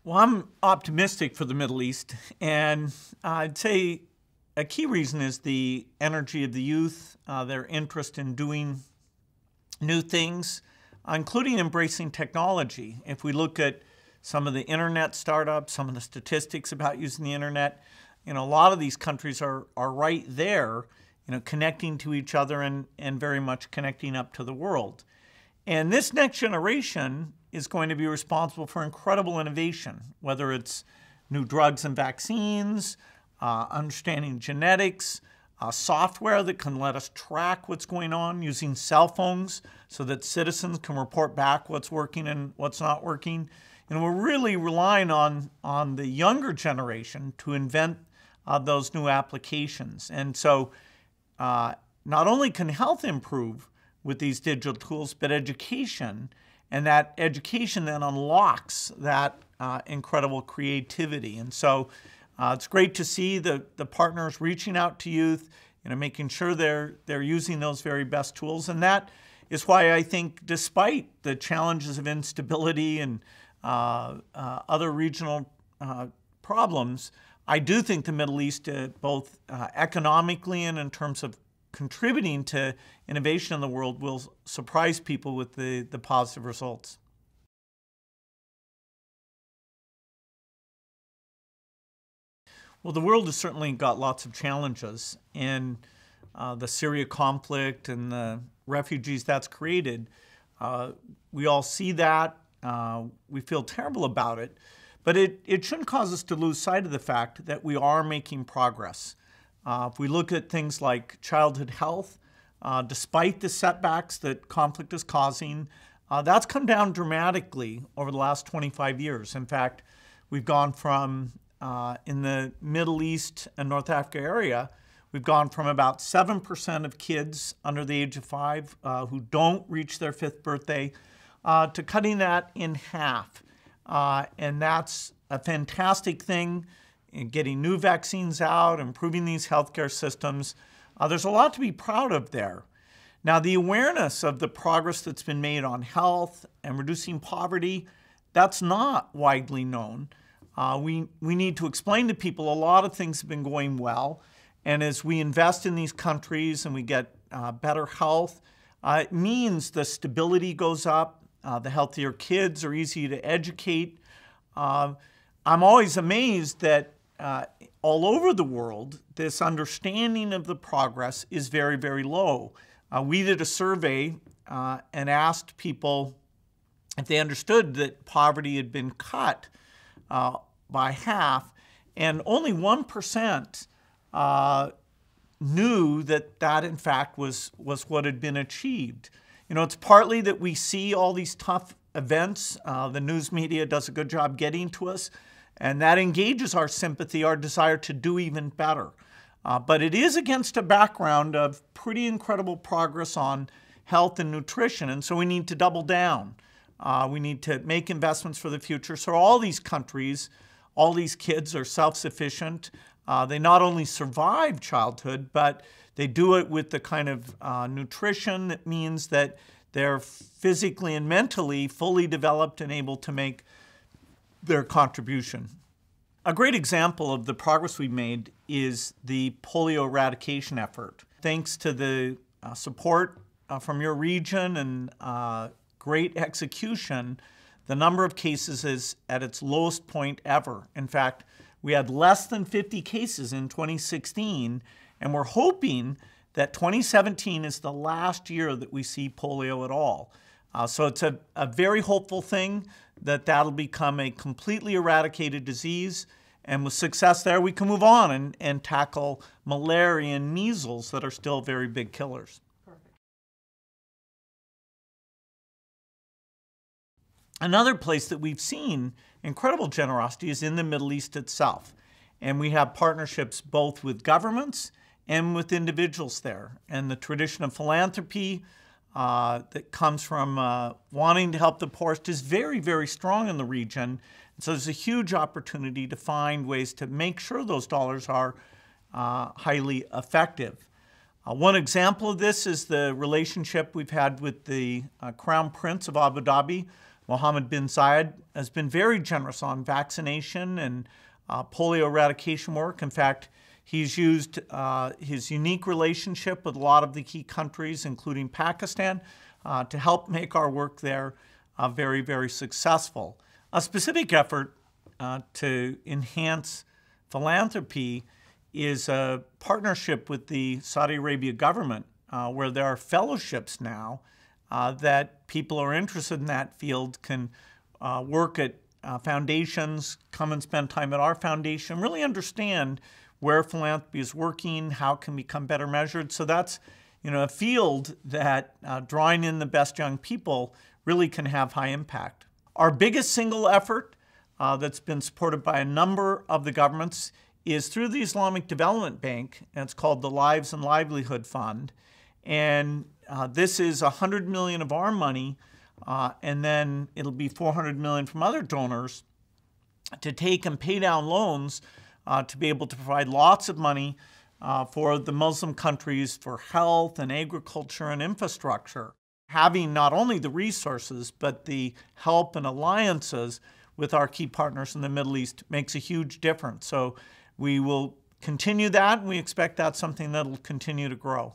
Well, I'm optimistic for the Middle East, and I'd say a key reason is the energy of the youth, their interest in doing new things, including embracing technology. If we look at some of the internet startups, some of the statistics about using the internet, a lot of these countries are right there, connecting to each other and very much connecting up to the world. And this next generation is going to be responsible for incredible innovation, whether it's new drugs and vaccines, understanding genetics, software that can let us track what's going on using cell phones so that citizens can report back what's working and what's not working. And we're really relying on the younger generation to invent those new applications. And so not only can health improve with these digital tools, but education, and that education then unlocks that incredible creativity. And so it's great to see the partners reaching out to youth, making sure they're using those very best tools. And that is why I think, despite the challenges of instability and other regional problems, I do think the Middle East, both economically and in terms of contributing to innovation in the world, will surprise people with the positive results. Well, the world has certainly got lots of challenges, and the Syria conflict and the refugees that's created, we all see that. We feel terrible about it, but it shouldn't cause us to lose sight of the fact that we are making progress. If we look at things like childhood health, despite the setbacks that conflict is causing, that's come down dramatically over the last 25 years. In fact, we've gone from, in the Middle East and North Africa area, we've gone from about 7% of kids under the age of 5 who don't reach their 5th birthday to cutting that in half. And that's a fantastic thing. In getting new vaccines out, improving these healthcare systems. There's a lot to be proud of there. Now, the awareness of the progress that's been made on health and reducing poverty, that's not widely known. We need to explain to people a lot of things have been going well. And as we invest in these countries and we get better health, it means the stability goes up, the healthier kids are easy to educate. I'm always amazed that all over the world, this understanding of the progress is very, very low. We did a survey and asked people if they understood that poverty had been cut by half, and only 1% knew that in fact was what had been achieved. It's partly that we see all these tough events. The news media does a good job getting to us, and that engages our sympathy, our desire to do even better. But it is against a background of pretty incredible progress on health and nutrition, and so we need to double down. We need to make investments for the future. So all these countries, all these kids are self-sufficient. They not only survive childhood, but they do it with the kind of nutrition that means that they're physically and mentally fully developed and able to make their contribution. A great example of the progress we've made is the polio eradication effort. Thanks to the support from your region and great execution, the number of cases is at its lowest point ever. In fact, we had less than 50 cases in 2016, and we're hoping that 2017 is the last year that we see polio at all. So it's a very hopeful thing that that'll become a completely eradicated disease. And with success there, we can move on and tackle malaria and measles that are still very big killers. Perfect. Another place that we've seen incredible generosity is in the Middle East itself. And we have partnerships both with governments and with individuals there. And the tradition of philanthropy that comes from wanting to help the poorest is very, very strong in the region. And so there's a huge opportunity to find ways to make sure those dollars are highly effective. One example of this is the relationship we've had with the Crown Prince of Abu Dhabi, Mohammed bin Zayed has been very generous on vaccination and polio eradication work. In fact, he's used his unique relationship with a lot of the key countries, including Pakistan, to help make our work there very, very successful. A specific effort to enhance philanthropy is a partnership with the Saudi Arabia government, where there are fellowships now that people who are interested in that field can work at foundations, come and spend time at our foundation, really understand where philanthropy is working, how it can become better measured. So that's a field that drawing in the best young people really can have high impact. Our biggest single effort that's been supported by a number of the governments is through the Islamic Development Bank, and it's called the Lives and Livelihood Fund. And this is $100 million of our money, and then it'll be $400 million from other donors to take and pay down loans to be able to provide lots of money for the Muslim countries for health and agriculture and infrastructure. Having not only the resources, but the help and alliances with our key partners in the Middle East makes a huge difference. So we will continue that, and we expect that's something that will continue to grow.